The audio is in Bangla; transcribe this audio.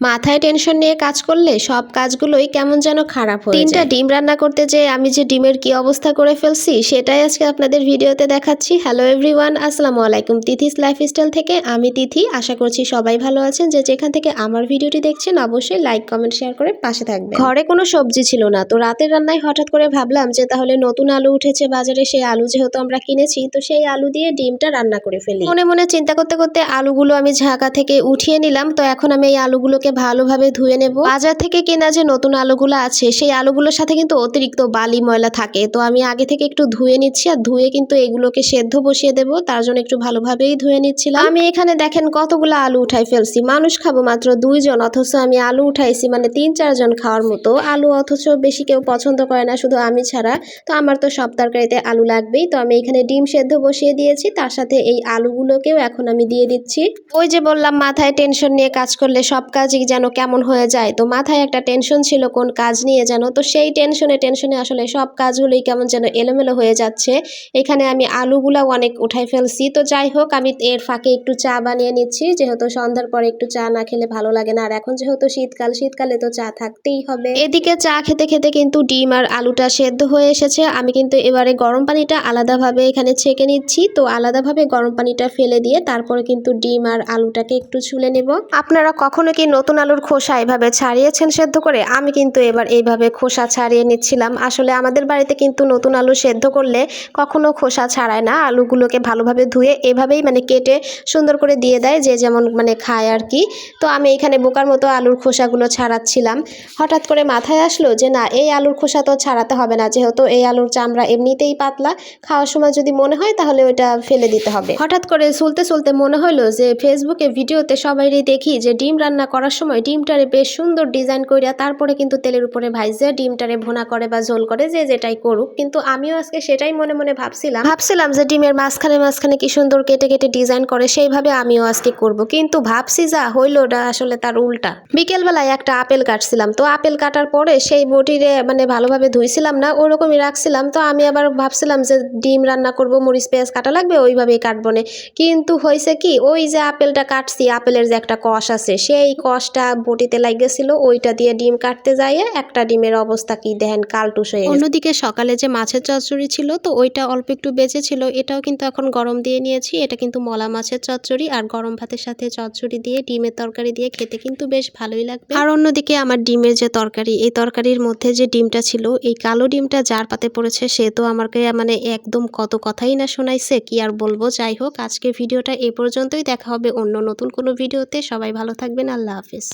মাথায় টেনশন নিয়ে কাজ করলে সব কাজগুলোই কেমন যেন খারাপ হয়ে যায়। 3টা ডিম রান্না করতে যেয়ে আমি যে ডিমের কি অবস্থা করে ফেলছি সেটাই আজকে আপনাদের ভিডিওতে দেখাচ্ছি। হ্যালো এভরিওয়ান, আসসালামু আলাইকুম। তিথিস লাইফস্টাইল থেকে আমি তিথি। আশা করছি সবাই ভালো আছেন। যে যেখান থেকে আমার ভিডিওটি দেখছেন অবশ্যই লাইক কমেন্ট শেয়ার করে পাশে থাকবেন। ঘরে কোনো সবজি ছিল না, তো রাতের রান্নায় হঠাৎ করে ভাবলাম যে তাহলে নতুন আলু উঠেছে বাজারে, সেই আলু যেহেতু আমরা কিনেছি তো সেই আলু দিয়ে ডিমটা রান্না করে ফেলি। মনে মনে চিন্তা করতে করতে আলুগুলো আমি ঝাঁকা থেকে উঠিয়ে নিলাম। তো এখন আমি এই আলুগুলোকে ভালোভাবে ধুয়ে নেব। বাজার থেকে কেনা যে নতুন আলুগুলো আছে সেই আলুগুলোর সাথে কিন্তু অতিরিক্ত বালি ময়লা থাকে, তো আমি আগে থেকে একটু ধুয়ে নিচ্ছি। আর ধুয়ে কিন্তু এগুলোকে সেদ্ধ বসিয়ে দেব, তার জন্য একটু ভালোভাবেই ধুয়ে নিচ্ছিলাম। আমি এখানে দেখেন কতগুলো আলু উঠাই ফেলছি। মানুষ খাবো মাত্র 2 জন, অথচ আমি আলু উঠাইছি মানে 3-4 জন খাওয়ার মতো আলু। অথচ বেশি কেউ পছন্দ করে না, শুধু আমি ছাড়া। তো আমার তো সব তরকারিতে আলু লাগবেই। তো আমি এখানে ডিম সেদ্ধ বসিয়ে দিয়েছি, তার সাথে এই আলুগুলোকেও এখন আমি দিয়ে দিচ্ছি। ওই যে বললাম মাথায় টেনশন নিয়ে কাজ করলে সব কাজই যেন কেমন হয়ে যায়, তো মাথায় একটা টেনশন ছিল কোন কাজ নিয়ে যেন, তো সেই টেনশনে আসলে সব কাজগুলোই কেমন যেন এলোমেলো হয়ে যাচ্ছে। এখানে আমি আলুগুলাও অনেক উঠাই ফেলছি। তো যাই হোক, আমি এর ফাঁকে একটু চা বানিয়ে নিচ্ছি, যেহেতু সন্ধ্যার পরে একটু চা না খেলে ভালো লাগে না। আর এখন যেহেতু শীতকালে তো চা থাকতেই হবে। এদিকে চা খেতে খেতে কিন্তু ডিম আর আলুটা সেদ্ধ হয়ে এসেছে। আমি কিন্তু এবারে গরম পানিটা আলাদাভাবে এখানে ছেঁকে নিচ্ছি। তো আলাদাভাবে গরম পানিটা ফেলে দিয়ে তারপরে কিন্তু ডিম আর আলুটাকে একটু ছুলে নেব। আপনারা কখনো কি নতুন আলুর খোসা এভাবে ছাড়িয়েছেন সেদ্ধ করে? আমি কিন্তু এবার এইভাবে খোসা ছাড়িয়ে নিচ্ছিলাম। আসলে আমাদের বাড়িতে কিন্তু নতুন আলু সেদ্ধ করলে কখনো খোসা ছাড়ায় না, আলুগুলোকে ভালোভাবে ধুয়ে এভাবেই মানে কেটে সুন্দর করে দিয়ে দেয়, যে যেমন মানে খায় আর কি। তো আমি এখানে বোকার মতো আলুর খোসাগুলো ছাড়াচ্ছিলাম। হঠাৎ করে মাথায় আসলো যে না, এই আলুর খোসা তো ছাড়াতে হবে না, যেহেতু এই আলুর চামড়া এমনিতেই পাতলা, খাওয়ার সময় যদি মনে হয় তাহলে ওইটা ফেলে দিতে হবে। হঠাৎ করে চলতে মনে হলো যে ফেসবুকে ভিডিওতে সবাইরই দেখি যে ডিম রান্না করার সময় ডিমটারে বেশ সুন্দর ডিজাইন করিয়া তারপরে কিন্তু তেলের উপরে ভাইজে ডিমটারে ভুনা করে বা ঝোল করে, যে যেটাই করুক। কিন্তু আমিও আজকে সেটাই মনে মনে ভাবছিলাম যে ডিমের মাঝখানে কি সুন্দর কেটে কেটে ডিজাইন করে, সেইভাবে আমিও আজকে করব। কিন্তু ভাবছি যা হইলো ওটা আসলে তার উল্টা। বিকেলবেলায় একটা আপেল কাটছিলাম, তো আপেল কাটার পরে সেই বটিরে মানে ভালোভাবে ধুইছিলাম না, ওরকমই রাখছিলাম। তো আমি আবার ভাবছিলাম যে ডিম রান্না করব, মরিচ পেঁয়াজ কাটা লাগবে, ওইভাবেই কাটবো না। কিন্তু হয়েছে কি, ওই যে আপেলটা কাটছি, আপেলের যে একটা কষ আছে সেই কষটা বটিতে লাগেছিল, ওইটা দিয়ে ডিম কাটতে যাইয়ে একটা ডিমের অবস্থা কি দেখেন কালটুস হয়ে গেছে। অন্যদিকে সকালে যে মাছের চচ্চড়ি ছিল, তো ওইটা অল্প একটু বেঁচে ছিল, এটাও কিন্তু এখন গরম দিয়ে নিয়েছি। এটা কিন্তু মলা মাছের চচ্চড়ি, আর গরম ভাতের সাথে চচ্চড়ি দিয়ে ডিমের তরকারি দিয়ে খেতে কিন্তু বেশ ভালোই লাগবে। আর অন্যদিকে আমার ডিমের যে তরকারি, এই তরকারির মধ্যে যে ডিমটা ছিল, এই কালো ডিমটা যার পাতে পড়েছে সে তো আমাকে মানে একদম কত কথাই না শোনাইছে, কি আর বলবো। যাই হোক, আজকে ভিডিওটা এই পর্যন্তই। দেখা হবে অন্য নতুন কোনো ভিডিওতে। সবাই ভালো থাকবেন, আল্লাহ হাফেজ।